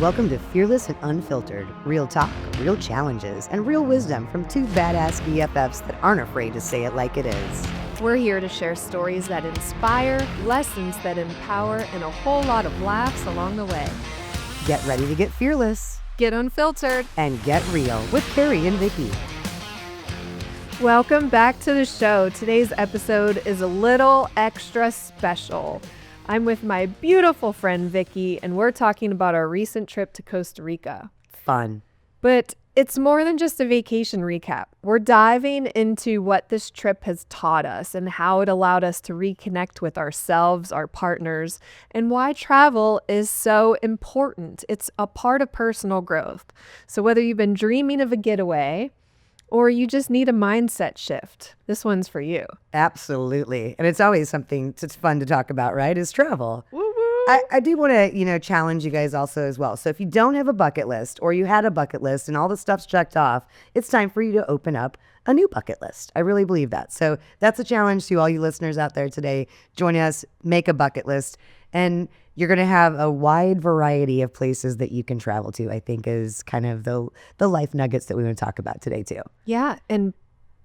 Welcome to Fearless and Unfiltered. Real talk, real challenges, and real wisdom from two badass BFFs that aren't afraid to say it like it is. We're here to share stories that inspire, lessons that empower, and a whole lot of laughs along the way. Get ready to get fearless Get unfiltered. and get real with Carrie and Vicky. Welcome back to the show. Today's episode is a little extra special. I'm with my beautiful friend Vicky, and we're talking about our recent trip to Costa Rica. Fun. But it's more than just a vacation recap. We're diving into what this trip has taught us and how it allowed us to reconnect with ourselves, our partners, and why travel is so important. It's a part of personal growth. So whether you've been dreaming of a getaway or you just need a mindset shift, this one's for you. Absolutely. And it's always something that's fun to talk about, right? Is travel. Woo-woo. I do want to, challenge you guys also as well. So if you don't have a bucket list or you had a bucket list and all the stuff's checked off, it's time for you to open up a new bucket list. I really believe that. So that's a challenge to all you listeners out there today. Join us, make a bucket list, and you're going to have a wide variety of places that you can travel to, I think is kind of the life nuggets that we want to talk about today too. Yeah, and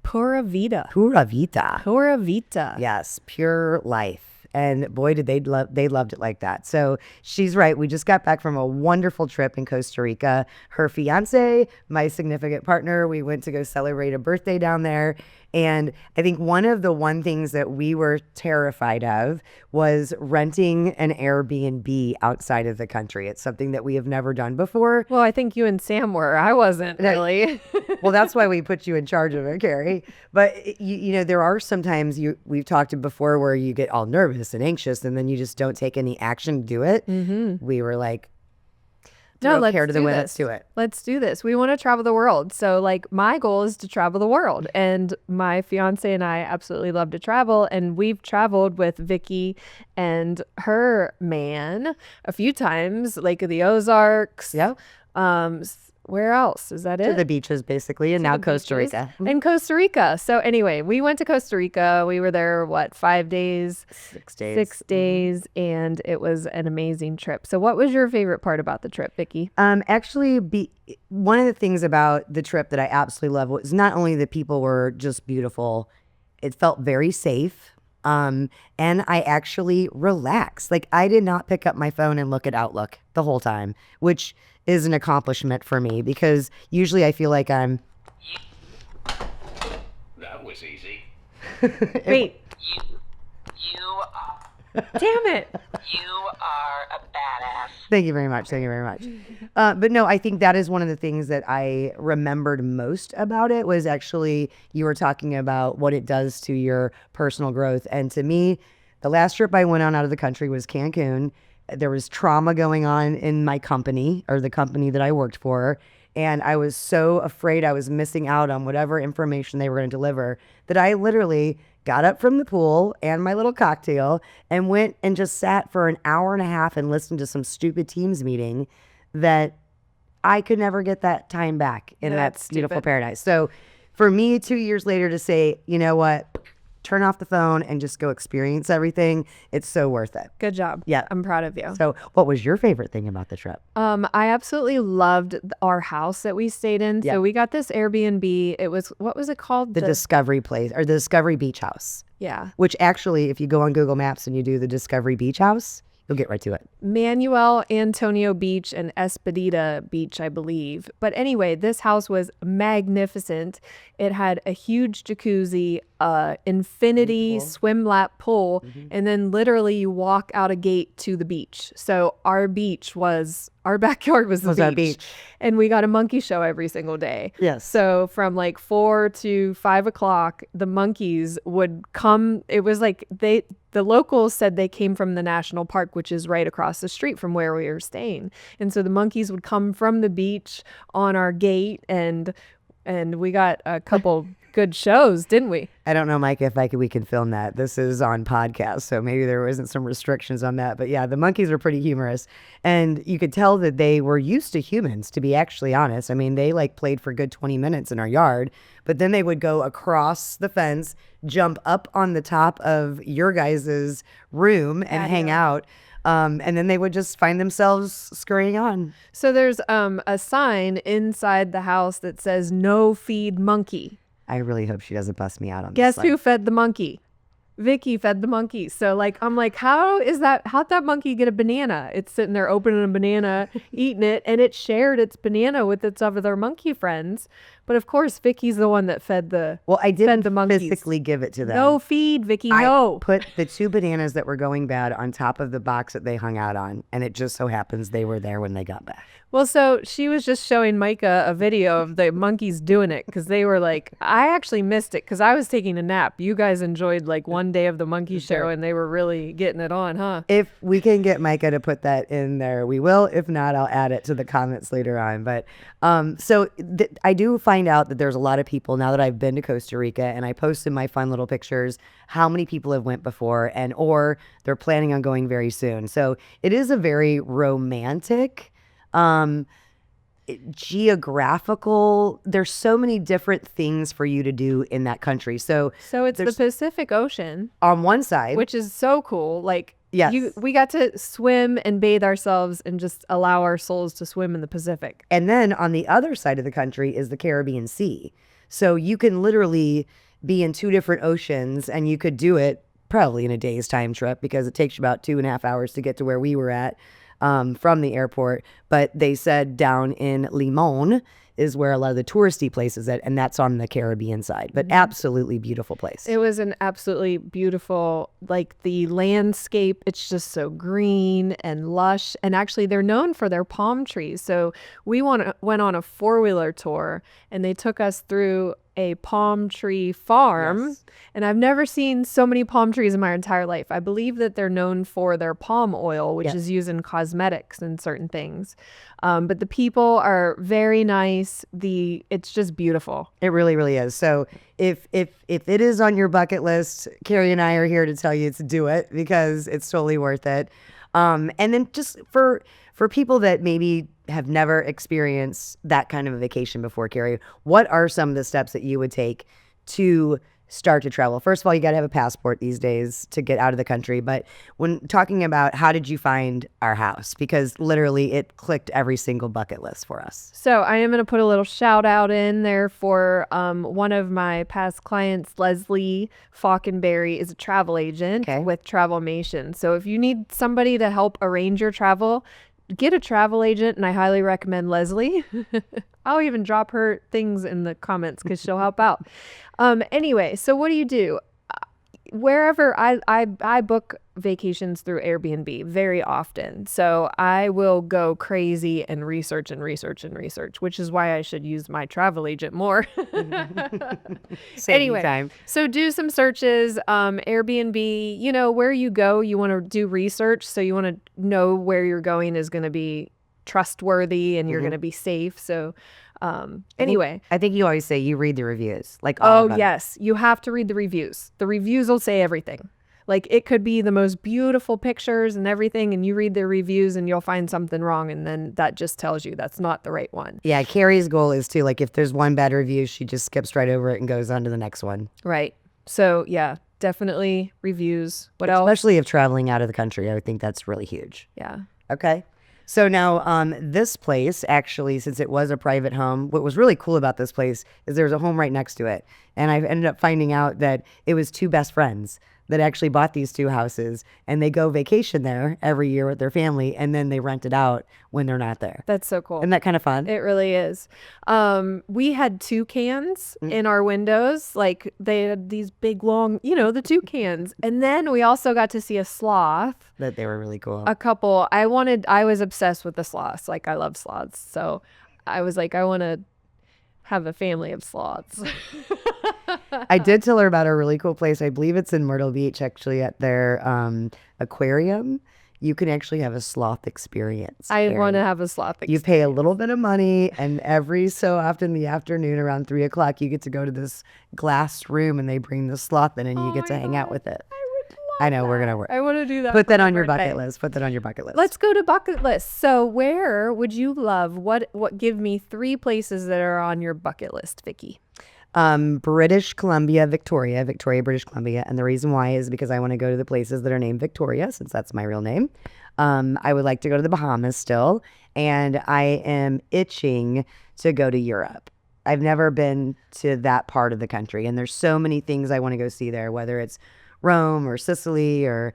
pura vida. Pura vida. Pura vida. Yes, pure life. And boy, did they loved it like that. So she's right. We just got back from a wonderful trip in Costa Rica. Her fiance, my significant partner, we went to go celebrate a birthday down there. And I think one things that we were terrified of was renting an Airbnb outside of the country. It's something that we have never done before. Well, I think you and Sam were. I wasn't really. Well, that's why we put you in charge of it, Carrie. But, there are sometimes we've talked before where you get all nervous and anxious and then you just don't take any action to do it. Mm-hmm. We were like, no, let's to the do wind, this. let's do it. Let's do this. We want to travel the world. So my goal is to travel the world. And my fiance and I absolutely love to travel. And we've traveled with Vicky and her man a few times, Lake of the Ozarks. Yeah. Where else? Is that it? To the beaches, basically, and now Costa Rica. And Costa Rica. So anyway, we went to Costa Rica. We were there, 5 days? 6 days. 6 days, and it was an amazing trip. So what was your favorite part about the trip, Vicky? Actually, one of the things about the trip that I absolutely love was not only that people were just beautiful, it felt very safe. And I actually relaxed. Like I did not pick up my phone and look at Outlook the whole time, which is an accomplishment for me because usually I feel like I'm. That was easy. Wait. You are, Damn it. you are a badass. Thank you very much. Thank you very much. But no, I think that is one of the things that I remembered most about it was actually you were talking about what it does to your personal growth. And to me, the last trip I went on out of the country was Cancun. There was trauma going on in my company or the company that I worked for. And I was so afraid I was missing out on whatever information they were going to deliver that I literally got up from the pool and my little cocktail and went and just sat for an hour and a half and listened to some stupid Teams meeting that I could never get that time back in that beautiful paradise. So for me, 2 years later to say, you know what, turn off the phone and just go experience everything. It's so worth it. Good job. Yeah. I'm proud of you. So what was your favorite thing about the trip? I absolutely loved our house that we stayed in. Yeah. So we got this Airbnb. It was, what was it called? The Discovery Place or the Discovery Beach House, Yeah. which actually, if you go on Google Maps and you do the Discovery Beach House, you'll get right to it. Manuel Antonio Beach and Espadita Beach, I believe. But anyway, this house was magnificent. It had a huge jacuzzi, infinity swim lap pool, and then literally you walk out a gate to the beach. So our backyard was the beach. And we got a monkey show every single day. Yes. So from 4 to 5 o'clock, the monkeys would come. It was the locals said they came from the national park, which is right across the street from where we were staying. And so the monkeys would come from the beach on our gate and we got a couple good shows, didn't we? I don't know, Mike, if we can film that. This is on podcast, so maybe there wasn't some restrictions on that. But yeah, the monkeys were pretty humorous. And you could tell that they were used to humans, to be actually honest. I mean, they played for a good 20 minutes in our yard, but then they would go across the fence, jump up on the top of your guys' room and hang out. And then they would just find themselves scurrying on. So there's a sign inside the house that says "No feed monkey." I really hope she doesn't bust me out on Guess this. who fed the monkey? Vicky fed the monkey. So like, I'm like, how'd that monkey get a banana? It's sitting there opening a banana, eating it, and it shared its banana with its other monkey friends. But of course, Vicky's the one that fed the Well, I didn't the monkeys. physically give it to them. No feed, Vicky. I No. put the 2 bananas that were going bad on top of the box that they hung out on, and it just so happens they were there when they got back. Well, so she was just showing Micah a video of the monkeys doing it because they were like, I actually missed it because I was taking a nap. You guys enjoyed like one day of the monkey show and they were really getting it on, huh? If we can get Micah to put that in there, we will. If not, I'll add it to the comments later on. But I do find out that there's a lot of people now that I've been to Costa Rica, and I posted my fun little pictures, how many people have went before or they're planning on going very soon. So it is a very romantic, geographical, there's so many different things for you to do in that country. So it's the Pacific Ocean, on one side, which is so cool. Like, yes, we got to swim and bathe ourselves and just allow our souls to swim in the Pacific. and then on the other side of the country is the Caribbean Sea. So you can literally be in 2 different oceans, and you could do it probably in a day's time trip because it takes you about 2.5 hours to get to where we were at. From the airport, but they said down in Limon is where a lot of the touristy places at, and that's on the Caribbean side, but absolutely beautiful place. It was an absolutely beautiful, like the landscape. It's just so green and lush. And actually, they're known for their palm trees. So we went on a 4-wheeler tour, and they took us through a palm tree farm. Yes. And I've never seen so many palm trees in my entire life. I believe that they're known for their palm oil, which Yes. is used in cosmetics and certain things. But the people are very nice. It's just beautiful. It really, really is. So if it is on your bucket list, Carrie and I are here to tell you to do it because it's totally worth it. And then just for people that maybe have never experienced that kind of a vacation before, Carrie, what are some of the steps that you would take to start to travel? First of all, you got to have a passport these days to get out of the country. But when talking about how did you find our house? Because literally it clicked every single bucket list for us. So I am going to put a little shout out in there for one of my past clients, Leslie Falkenberry, is a travel agent with Travelmation. So if you need somebody to help arrange your travel, get a travel agent, and I highly recommend Leslie. I'll even drop her things in the comments because she'll help out. Anyway, so what do? Wherever I book vacations through Airbnb very often. So I will go crazy and research, which is why I should use my travel agent more. Anyway, Time. so do some searches. Airbnb, where you go, you want to do research. So you want to know where you're going is going to be trustworthy and you're going to be safe. So anyway, I think you always say you read the reviews. Like, all of them. yes, you have to read the reviews. The reviews will say everything. Like, it could be the most beautiful pictures and everything, and you read the reviews and you'll find something wrong, and then that just tells you that's not the right one. Yeah, Carrie's goal is to, like, if there's one bad review, she just skips right over it and goes on to the next one. Right. So yeah, definitely reviews. What else? Especially if traveling out of the country, I would think that's really huge. Yeah. Okay. So now this place, actually, since it was a private home, what was really cool about this place is there was a home right next to it. And I ended up finding out that it was 2 best friends that actually bought these 2 houses, and they go vacation there every year with their family, and then they rent it out when they're not there. That's so cool. Isn't that kind of fun? It really is. We had toucans in our windows. Like, they had these big, long, the toucans. And then we also got to see a sloth. That they were really cool. A couple. I was obsessed with the sloths. Like, I love sloths. So I was like, I want to have a family of sloths. I did tell her about a really cool place. I believe it's in Myrtle Beach, actually, at their aquarium. You can actually have a sloth experience. I Karen. want to have a sloth You experience. pay a little bit of money, and every so often in the afternoon around 3 o'clock, you get to go to this glass room, and they bring the sloth in, and you get to hang out with it. I know, we're going to work. I want to do that. Put for that my on your birthday. bucket list. Put that on your bucket list. Let's go to bucket list. So where would you love? What give me 3 places that are on your bucket list, Vicky? British Columbia, Victoria, British Columbia. And the reason why is because I want to go to the places that are named Victoria, since that's my real name. I would like to go to the Bahamas still, and I am itching to go to Europe. I've never been to that part of the country, and there's so many things I want to go see there, whether it's Rome or Sicily or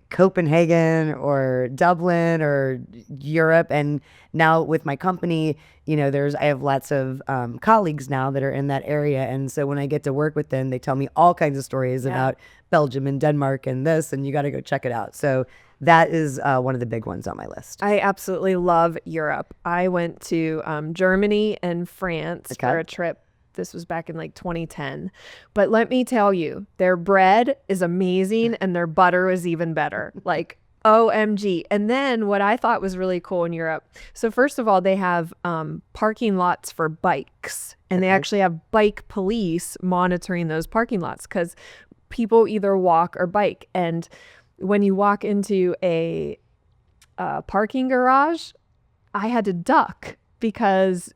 Copenhagen or Dublin or Europe. And now with my company, I have lots of colleagues now that are in that area. And so when I get to work with them, they tell me all kinds of stories about Belgium and Denmark and this, and you got to go check it out. So that is one of the big ones on my list. I absolutely love Europe. I went to Germany and France for a trip. This was back in like 2010. But let me tell you, their bread is amazing and their butter is even better. Like, OMG. And then what I thought was really cool in Europe. So first of all, they have parking lots for bikes, and they actually have bike police monitoring those parking lots because people either walk or bike. And when you walk into a parking garage, I had to duck because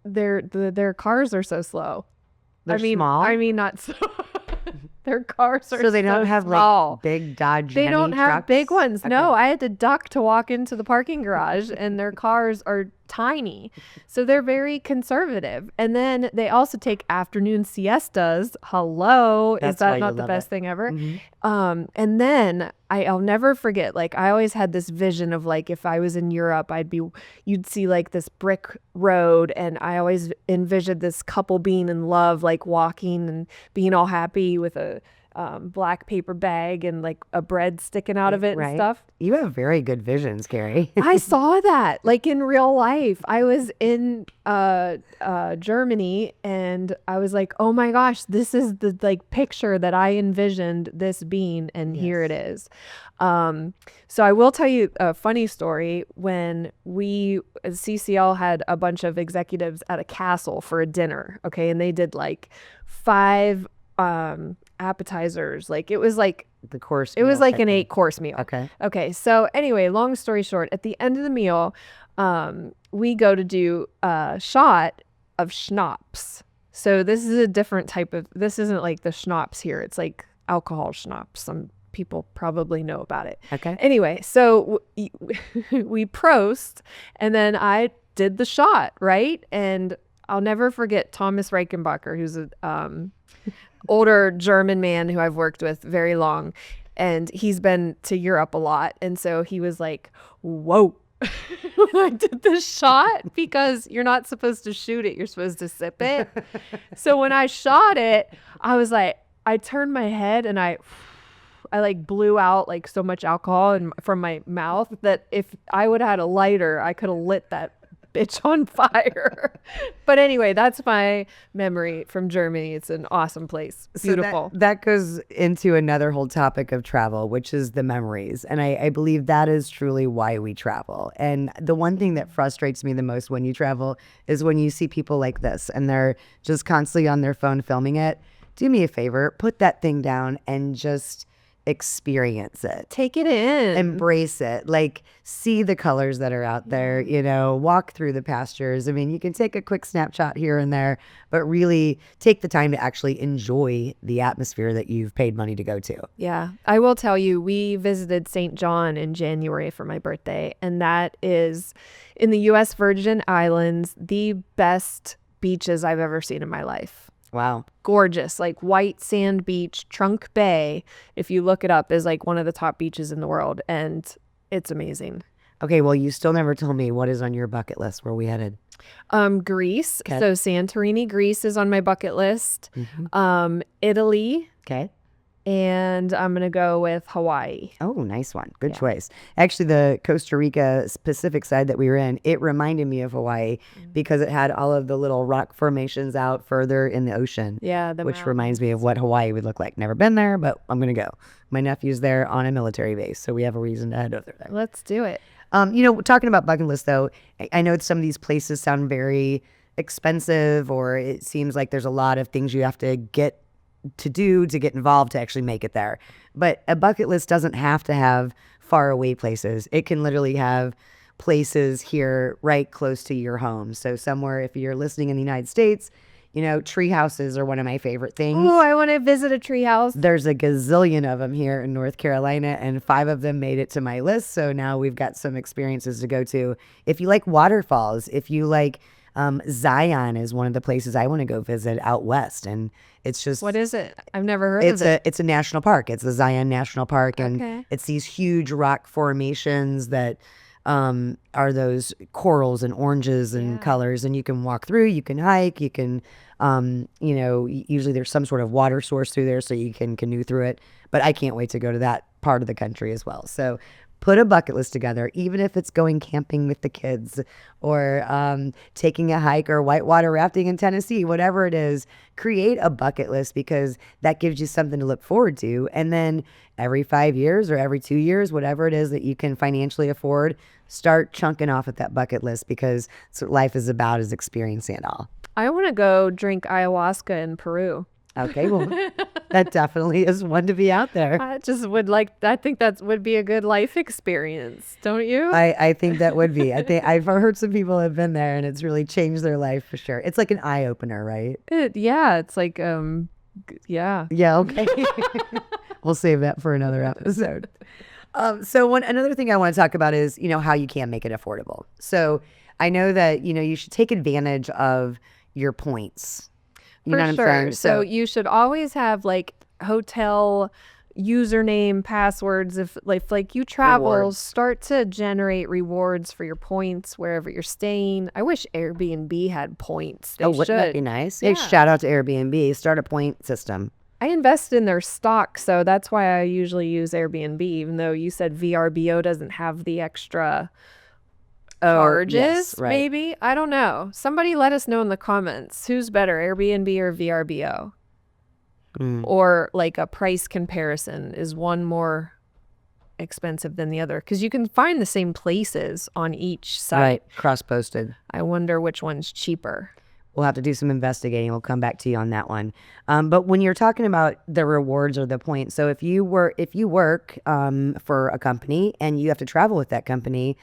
their cars are so slow. They're small? I mean, not so. Their cars are So they don't have small. like big Dodge They Hemi don't have trucks? big ones. Okay. No, I had to duck to walk into the parking garage, and their cars are tiny. So they're very conservative. And then they also take afternoon siestas. Hello. That's Is why that you not the love best it. thing ever? Mhm. And then I'll never forget, like, I always had this vision of like, if I was in Europe, you'd see like this brick road, and I always envisioned this couple being in love, like walking and being all happy with a black paper bag and like a bread sticking out of it and stuff. You have very good visions, Carrie. I saw that like in real life. I was in Germany, and I was like, oh my gosh, this is the like picture that I envisioned this being, and here it is. So I will tell you a funny story. When CCL had a bunch of executives at a castle for a dinner, okay, and they did like 5 appetizers. Like it was like The course. it was meal like type an thing. 8-course meal. Okay. So anyway, long story short, at the end of the meal, we go to do a shot of schnapps. So this is a different type of, this isn't like the schnapps here. It's like alcohol schnapps. Some people probably know about it. Okay. Anyway, so we prost, and then I did the shot, right? And I'll never forget Thomas Reichenbacher, who's a older German man who I've worked with very long, and he's been to Europe a lot. And so he was like, whoa, when I did this shot, because you're not supposed to shoot it, you're supposed to sip it. So when I shot it, I was like, I turned my head and I like blew out like so much alcohol from my mouth that if I would have had a lighter, I could have lit that bitch on fire. But anyway, that's my memory from Germany. It's an awesome place. Beautiful. So that goes into another whole topic of travel, which is the memories. And I believe that is truly why we travel. And the one thing that frustrates me the most when you travel is when you see people like this and they're just constantly on their phone filming it. Do me a favor, put that thing down and just experience it. Take it in. Embrace it. Like, see the colors that are out there, walk through the pastures. I mean, you can take a quick snapshot here and there, but really take the time to actually enjoy the atmosphere that you've paid money to go to. Yeah. I will tell you, we visited St. John in January for my birthday, and that is in the U.S. Virgin Islands, the best beaches I've ever seen in my life. Wow. Gorgeous, like white sand beach. Trunk Bay, if you look it up, is like one of the top beaches in the world, and it's amazing. Okay, well, you still never told me what is on your bucket list. Where are we headed? Greece. Okay. So Santorini, Greece is on my bucket list. Italy, Okay. and I'm gonna go with Hawaii. Oh, nice one. Good choice. Actually, the Costa Rica Pacific side that we were in, it reminded me of Hawaii because it had all of the little rock formations out further in the ocean. Yeah, Which reminds me of what Hawaii would look like. Never been there, but I'm going to go. My nephew's there on a military base, so we have a reason to head over there. Let's do it. Talking about bucket list, though, I know some of these places sound very expensive, or it seems like there's a lot of things you have to get involved to actually make it there. But a bucket list doesn't have to have far away places. It can literally have places here right close to your home. So somewhere, if you're listening in the United States, tree houses are one of my favorite things. Oh, I want to visit a tree house. There's a gazillion of them here in North Carolina, and 5 of them made it to my list. So now we've got some experiences to go to. If you like waterfalls, if you like Zion is one of the places I want to go visit out west, and it's just What is it? I've never heard of it. it's a national park. It's the Zion National Park, and Okay. it's these huge rock formations that are those corals and oranges and Yeah. colors, and you can walk through, you can hike, you can usually there's some sort of water source through there so you can canoe through it. But I can't wait to go to that part of the country as well. So put a bucket list together, even if it's going camping with the kids or taking a hike or whitewater rafting in Tennessee, whatever it is, create a bucket list because that gives you something to look forward to. And then every 5 years or every 2 years, whatever it is that you can financially afford, start chunking off at that bucket list because that's what life is about, is experiencing it all. I want to go drink ayahuasca in Peru. Okay, well, that definitely is one to be out there. I just would I think that would be a good life experience, don't you? I think that would be. I think I've heard some people have been there and it's really changed their life for sure. It's like an eye opener, right? Yeah, it's like, yeah. Yeah, okay. We'll save that for another episode. So another thing I want to talk about is, how you can make it affordable. So I know that, you should take advantage of your points. You know For what I'm sure. saying? So you should always have like hotel username, passwords. If you travel, Rewards. start to generate rewards for your points wherever you're staying. I wish Airbnb had points. They wouldn't that should. be nice? Yeah. Hey, shout out to Airbnb. Start a point system. I invest in their stock, so that's why I usually use Airbnb, even though you said VRBO doesn't have the extra charges, yes, right. maybe. I don't know. Somebody let us know in the comments. Who's better, Airbnb or VRBO? Or like a price comparison. Is one more expensive than the other? Because you can find the same places on each site. Right. Cross-posted. I wonder which one's cheaper. We'll have to do some investigating. We'll come back to you on that one. But when you're talking about the rewards or the points, so if you work for a company and you have to travel with that company,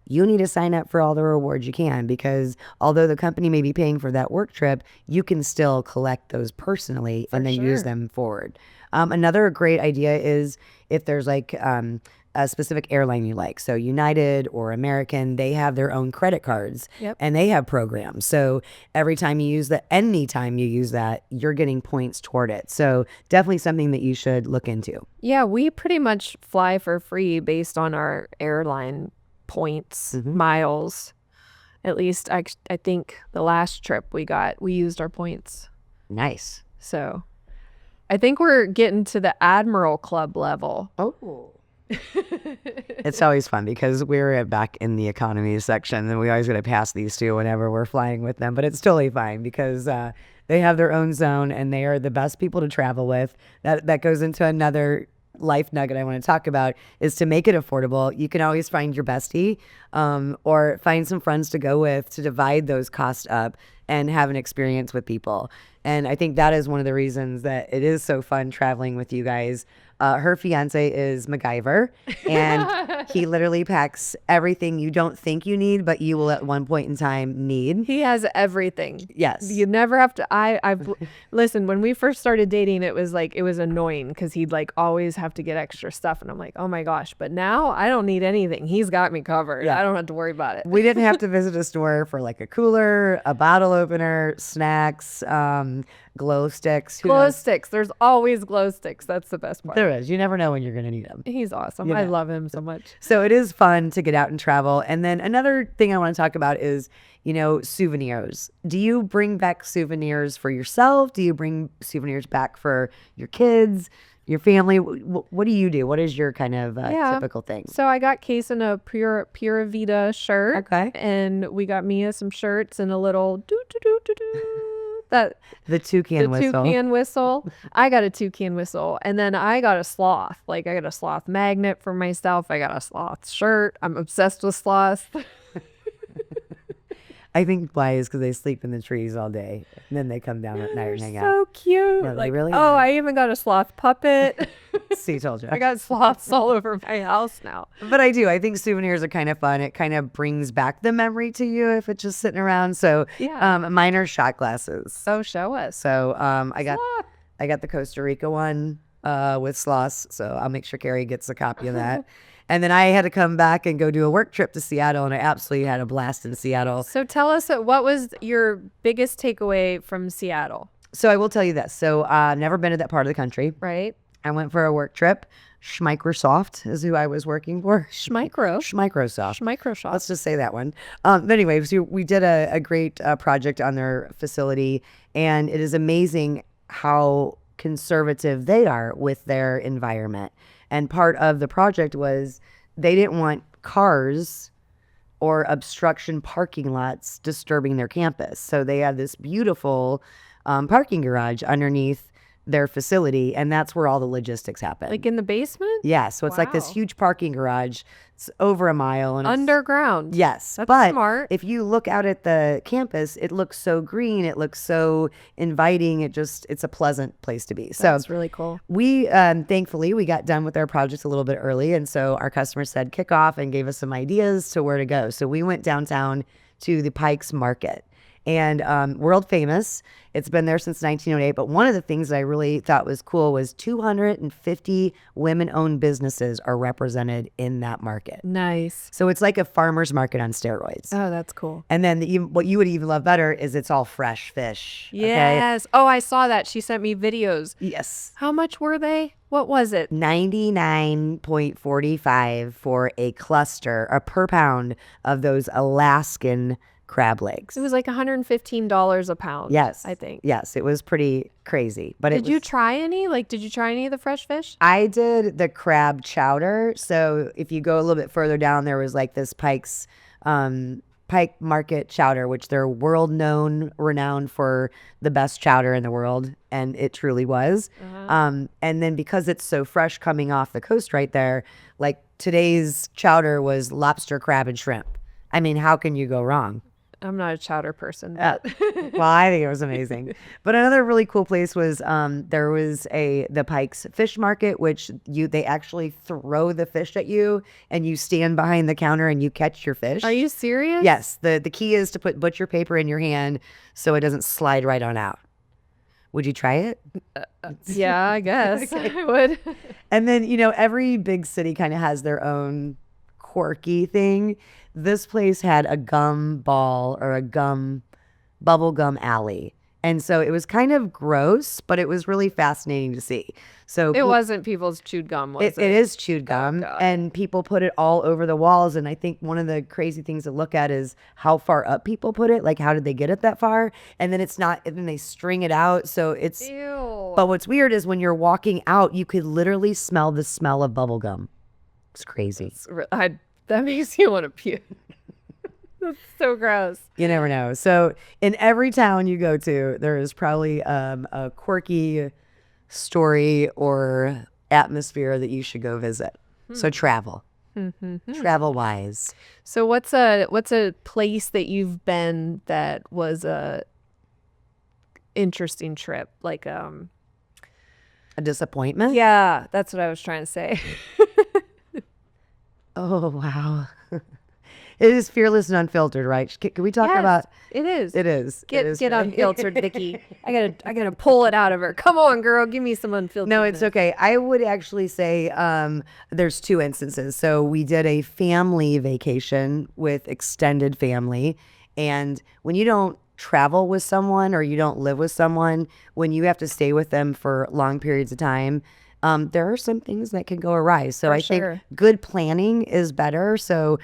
you need to sign up for all the rewards you can, because although the company may be paying for that work trip, you can still collect those personally and then use sure. them forward. Another great idea is if there's like a specific airline you like. So United or American, they have their own credit cards. Yep. And they have programs. So anytime you use that, you're getting points toward it. So definitely something that you should look into. Yeah, we pretty much fly for free based on our airline points, miles. At least I think the last trip we used our points. Nice. So I think we're getting to the Admiral Club level. Oh. It's always fun because we're back in the economy section and we always got to pass these two whenever we're flying with them. But it's totally fine because they have their own zone and they are the best people to travel with. That goes into another life nugget I want to talk about, is to make it affordable. You can always find your bestie or find some friends to go with to divide those costs up and have an experience with people. And I think that is one of the reasons that it is so fun traveling with you guys. Her fiance is MacGyver, and he literally packs everything you don't think you need, but you will at one point in time need. He has everything. Yes. You never have to. Listen, when we first started dating, it was annoying because he'd like always have to get extra stuff. And I'm like, oh my gosh. But now I don't need anything. He's got me covered. Yeah. I don't have to worry about it. We didn't have to visit a store for like a cooler, a bottle opener, snacks, glow sticks. Glow sticks. There's always glow sticks. That's the best part. There is. You never know when you're going to need them. He's awesome. You I know. love him so much. So it is fun to get out and travel. And then another thing I want to talk about is, souvenirs. Do you bring back souvenirs for yourself? Do you bring souvenirs back for your kids, your family? What do you do? What is your kind of typical thing? So I got Case in a Pura Vida shirt. Okay. And we got Mia some shirts and a little do-do-do-do-do. The toucan whistle. Toucan whistle. I got a toucan whistle. And then I got a sloth. Like I got a sloth magnet for myself. I got a sloth shirt. I'm obsessed with sloths. I think why is because they sleep in the trees all day, and then they come down at night and hang out. So cute. No, they Like, really oh, are. I even got a sloth puppet. See, told you. I got sloths all over my house now. But I do. I think souvenirs are kind of fun. It kind of brings back the memory to you if it's just sitting around. So Yeah. mine are shot glasses. So show us. So I Sloth. got the Costa Rica one with sloths. So I'll make sure Carrie gets a copy of that. And then I had to come back and go do a work trip to Seattle, and I absolutely had a blast in Seattle. So tell us, what was your biggest takeaway from Seattle, So I will tell you this. So I've never been to that part of the country. right? I went for a work trip. Schmicrosoft is who I was working for. Schmicro. Schmicrosoft. Microsoft. Let's just say that one. But anyway, so we did a great project on their facility, and it is amazing how conservative they are with their environment. And part of the project was they didn't want cars or obstruction parking lots disturbing their campus. So they had this beautiful parking garage underneath their facility, and that's where all the logistics happen. Like in the basement? Yeah, so it's like this Wow. huge parking garage. It's over a mile. And it's- Underground. Yes, That's but smart. if you look out at the campus, it looks so green. It looks so inviting. It's a pleasant place to be. So That's really cool. we, thankfully, we got done with our project a little bit early. And so our customer said kick off and gave us some ideas to where to go. So we went downtown to the Pikes Market. And world famous. It's been there since 1908. But one of the things that I really thought was cool was 250 women-owned businesses are represented in that market. Nice. So it's like a farmer's market on steroids. Oh, that's cool. And then what you would even love better is it's all fresh fish. Okay? Yes. Oh, I saw that. She sent me videos. Yes. How much were they? What was it? 99.45 for a cluster, or per pound of those Alaskan crab legs. It was like $115 a pound. Yes. I think. Yes, it was pretty crazy. But Did you try any? Like, did you try any of the fresh fish? I did the crab chowder. So if you go a little bit further down, there was like this Pike Market chowder, which they're renowned for the best chowder in the world, and it truly was. And then because it's so fresh coming off the coast right there, like today's chowder was lobster, crab, and shrimp. I mean, how can you go wrong? I'm not a chowder person. Well, But I think it was amazing. But another really cool place was there was the Pikes Fish Market, which they actually throw the fish at you, and you stand behind the counter and you catch your fish. Are you serious? Yes. The key is to put butcher paper in your hand so it doesn't slide right on out. Would you try it? Yeah, I guess I would. And then, every big city kind of has their own quirky thing. This place had a gum ball or a bubble gum alley. And so it was kind of gross, but it was really fascinating to see. So It wasn't people's chewed gum, was it it? is chewed gum, God. and people put it all over the walls. And I think one of the crazy things to look at is how far up people put it. Like, how did they get it that far? And then and then they string it out. So it's, Ew. but what's weird is when you're walking out, you could literally smell the smell of bubble gum. It's crazy. That makes you want to puke. That's so gross. You never know. So in every town you go to, there is probably a quirky story or atmosphere that you should go visit. So travel. Travel wise. So what's a place that you've been that was a interesting trip? Like A disappointment? yeah, that's what I was trying to say. Oh, wow. It is Fearless and Unfiltered, right? Can we talk Yes, about it is. it? Is. Get It is get great. unfiltered, Vicky. I gotta pull it out of her. Come on, girl, give me some unfiltered. No, it's okay. I would actually say there's two instances. So we did a family vacation with extended family. And when you don't travel with someone or you don't live with someone, when you have to stay with them for long periods of time, there are some things that can go awry. So For I sure. think good planning is better. So,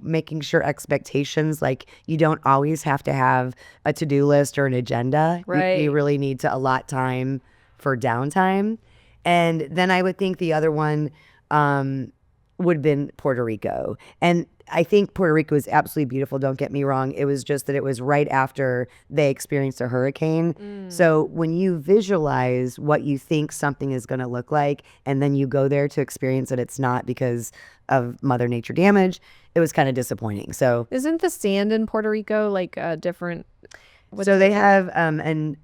making sure expectations, like you don't always have to have a to-do list or an agenda. Right. You really need to allot time for downtime. And then I would think the other one would have been Puerto Rico. And I think Puerto Rico was absolutely beautiful. Don't get me wrong. It was just that it was right after they experienced a hurricane. So when you visualize what you think something is going to look like, and then you go there to experience it, it's not because of Mother Nature damage. It was kind of disappointing. So Isn't the sand in Puerto Rico like a different? so they have an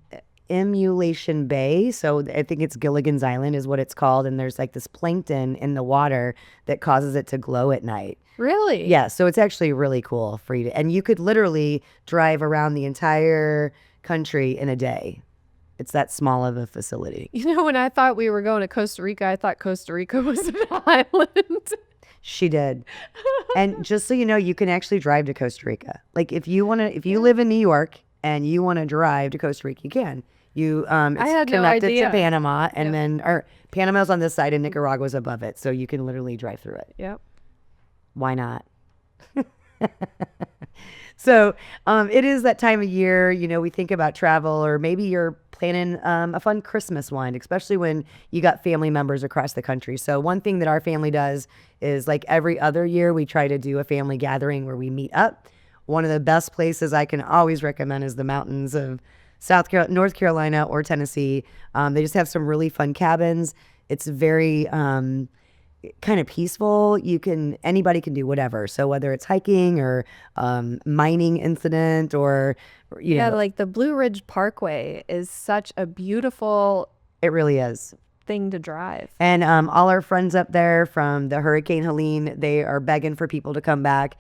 emulation bay. So I think it's Gilligan's Island is what it's called. And there's like this plankton in the water that causes it to glow at night. Really? Yeah. So it's actually really cool for you to, and you could literally drive around the entire country in a day. It's that small of a facility. You know, when I thought we were going to Costa Rica, I thought Costa Rica was an island. She did. And just so you know, you can actually drive to Costa Rica. Like if you want to, if you live in New York and you want to drive to Costa Rica, you can. You it's had no connected idea. to Panama, and then or Panama's on this side and Nicaragua's above it, so you can literally drive through it. Yep. Why not? So it is that time of year, you know, we think about travel, or maybe you're planning a fun Christmas one, especially when you got family members across the country. So one thing that our family does is, like every other year, we try to do a family gathering where we meet up. One of the best places I can always recommend is the mountains of North Carolina or Tennessee. They just have some really fun cabins. It's very kind of peaceful. Anybody can do whatever. So whether it's hiking or mining incident or you know, like the Blue Ridge Parkway is such a beautiful it really is. thing to drive. And all our friends up there from the Hurricane Helene, they are begging for people to come back.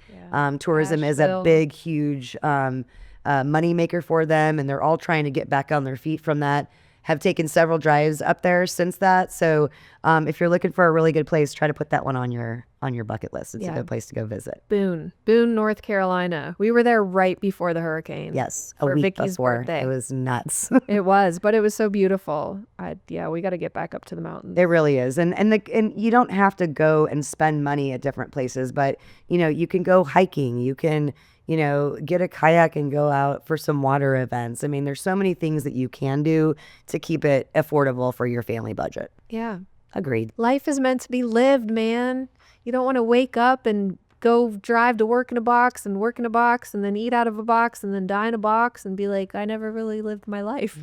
Tourism is a Asheville. big, huge money maker for them, and they're all trying to get back on their feet from that. Have taken several drives up there since that. So if you're looking for a really good place, try to put that one on your bucket list. It's a good place to go visit. Boone, North Carolina. We were there right before the hurricane. Yes, for a week Vicky's before. birthday. It was nuts. It was, but it was so beautiful. We got to get back up to the mountains. It really is. And you don't have to go and spend money at different places, but you know, you can go hiking, you can, you know, get a kayak and go out for some water events. I mean, there's so many things that you can do to keep it affordable for your family budget. Yeah. Agreed. Life is meant to be lived, man. You don't want to wake up and go drive to work in a box and work in a box and then eat out of a box and then die in a box and be like, I never really lived my life.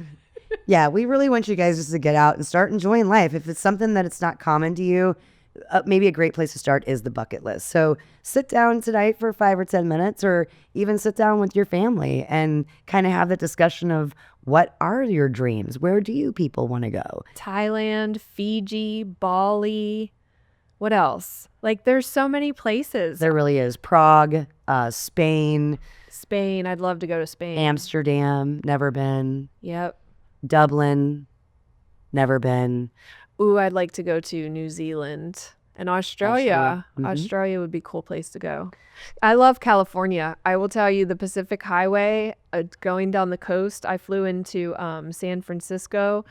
Yeah, we really want you guys just to get out and start enjoying life. If it's something that it's not common to you, maybe a great place to start is the bucket list. So sit down tonight for 5 or 10 minutes, or even sit down with your family and kind of have the discussion of what are your dreams? Where do you people want to go? Thailand, Fiji, Bali. What else? Like there's so many places. There really is. Prague, Spain, Spain. I'd love to go to Spain. Amsterdam, never been. Yep. Dublin, never been. Ooh, I'd like to go to New Zealand and Australia. Mhm. Australia would be a cool place to go. I love California. I will tell you, the Pacific Highway, going down the coast, I flew into San Francisco,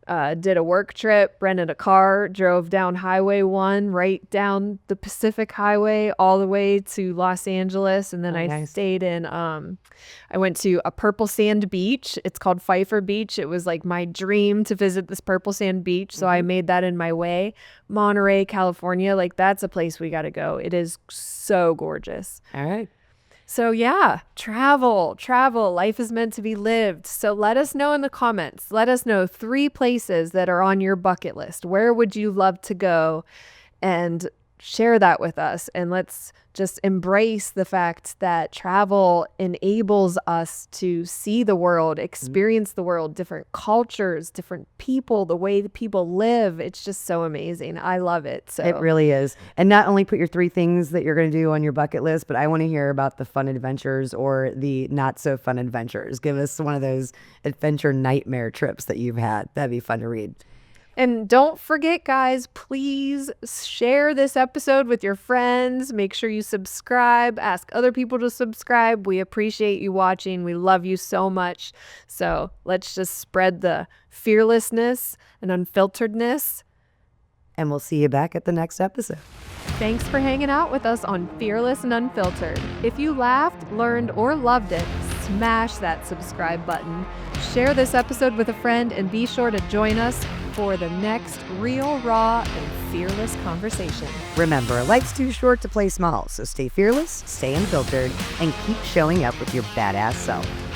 did a work trip, rented a car, drove down Highway 1, right down the Pacific Highway all the way to Los Angeles. And then I nice. stayed in, I went to a purple sand beach. It's called Pfeiffer Beach. It was like my dream to visit this purple sand beach. So I made that in my way. Monterey, California, like that's a place we got to go. It is so gorgeous. All right. So yeah, travel. Life is meant to be lived. So let us know in the comments. Let us know 3 places that are on your bucket list. Where would you love to go? And share that with us. And let's just embrace the fact that travel enables us to see the world, experience the world, different cultures, different people, the way that people live. It's just so amazing. I love it. So It really is. And not only put your 3 things that you're going to do on your bucket list, but I want to hear about the fun adventures or the not so fun adventures. Give us one of those adventure nightmare trips that you've had. That'd be fun to read. And don't forget, guys, please share this episode with your friends. Make sure you subscribe. Ask other people to subscribe. We appreciate you watching. We love you so much. So let's just spread the fearlessness and unfilteredness. And we'll see you back at the next episode. Thanks for hanging out with us on Fearless and Unfiltered. If you laughed, learned, or loved it, smash that subscribe button. Share this episode with a friend and be sure to join us for the next real, raw, and fearless conversation. Remember, life's too short to play small, so stay fearless, stay unfiltered, and keep showing up with your badass self.